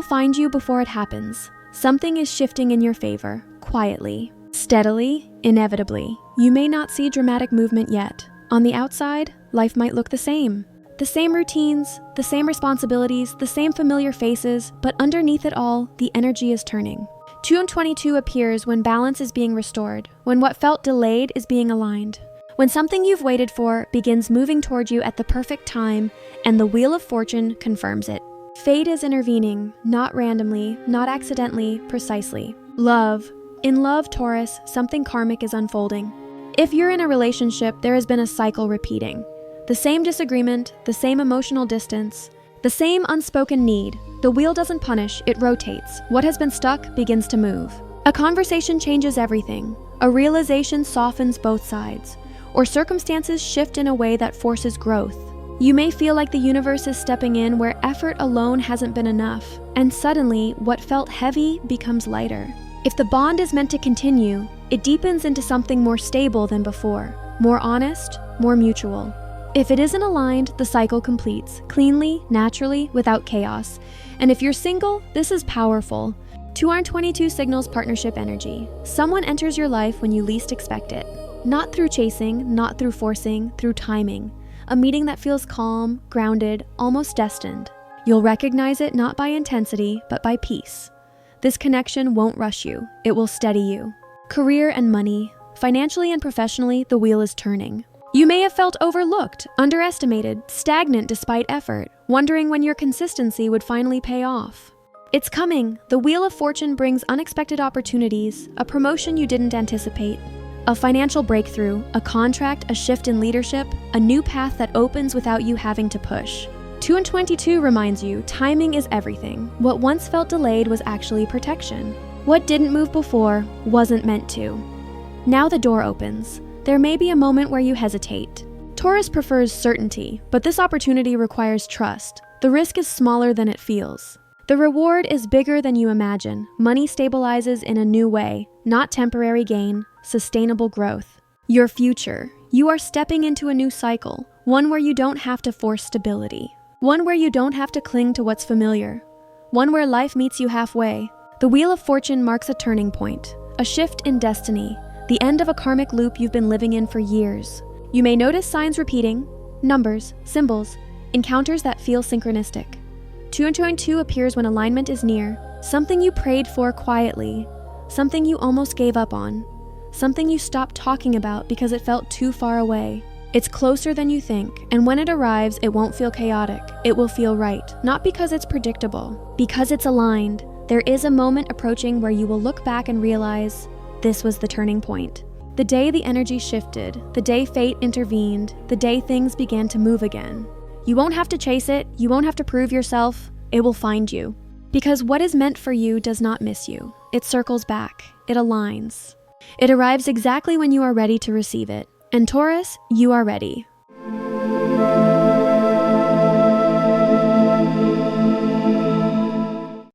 will find you before it happens. Something is shifting in your favor, quietly, steadily, inevitably. You may not see dramatic movement yet. On the outside, life might look the same. The same routines, the same responsibilities, the same familiar faces, but underneath it all, the energy is turning. 2 appears when balance is being restored, when what felt delayed is being aligned. When something you've waited for begins moving toward you at the perfect time, and the Wheel of Fortune confirms it. Fate is intervening, not randomly, not accidentally, precisely. Love. In love, Taurus, something karmic is unfolding. If you're in a relationship, there has been a cycle repeating. The same disagreement, the same emotional distance, the same unspoken need. The wheel doesn't punish, it rotates. What has been stuck begins to move. A conversation changes everything. A realization softens both sides. Or circumstances shift in a way that forces growth. You may feel like the universe is stepping in where effort alone hasn't been enough, and suddenly, what felt heavy becomes lighter. If the bond is meant to continue, it deepens into something more stable than before, more honest, more mutual. If it isn't aligned, the cycle completes, cleanly, naturally, without chaos. And if you're single, this is powerful. 2 signals partnership energy. Someone enters your life when you least expect it. Not through chasing, not through forcing, through timing. A meeting that feels calm, grounded, almost destined. You'll recognize it not by intensity, but by peace. This connection won't rush you, it will steady you. Career and money. Financially and professionally, the wheel is turning. You may have felt overlooked, underestimated, stagnant despite effort, wondering when your consistency would finally pay off. It's coming. The Wheel of Fortune brings unexpected opportunities, a promotion you didn't anticipate, a financial breakthrough, a contract, a shift in leadership, a new path that opens without you having to push. 2 reminds you, timing is everything. What once felt delayed was actually protection. What didn't move before wasn't meant to. Now the door opens. There may be a moment where you hesitate. Taurus prefers certainty, but this opportunity requires trust. The risk is smaller than it feels. The reward is bigger than you imagine. Money stabilizes in a new way, not temporary gain, sustainable growth. Your future. You are stepping into a new cycle, one where you don't have to force stability. One where you don't have to cling to what's familiar. One where life meets you halfway. The Wheel of Fortune marks a turning point, a shift in destiny, the end of a karmic loop you've been living in for years. You may notice signs repeating, numbers, symbols, encounters that feel synchronistic. 2 appears when alignment is near, something you prayed for quietly, something you almost gave up on, something you stopped talking about because it felt too far away. It's closer than you think, and when it arrives, it won't feel chaotic. It will feel right, not because it's predictable, because it's aligned. There is a moment approaching where you will look back and realize, this was the turning point. The day the energy shifted, the day fate intervened, the day things began to move again. You won't have to chase it, you won't have to prove yourself, it will find you. Because what is meant for you does not miss you. It circles back, it aligns. It arrives exactly when you are ready to receive it. And Taurus, you are ready.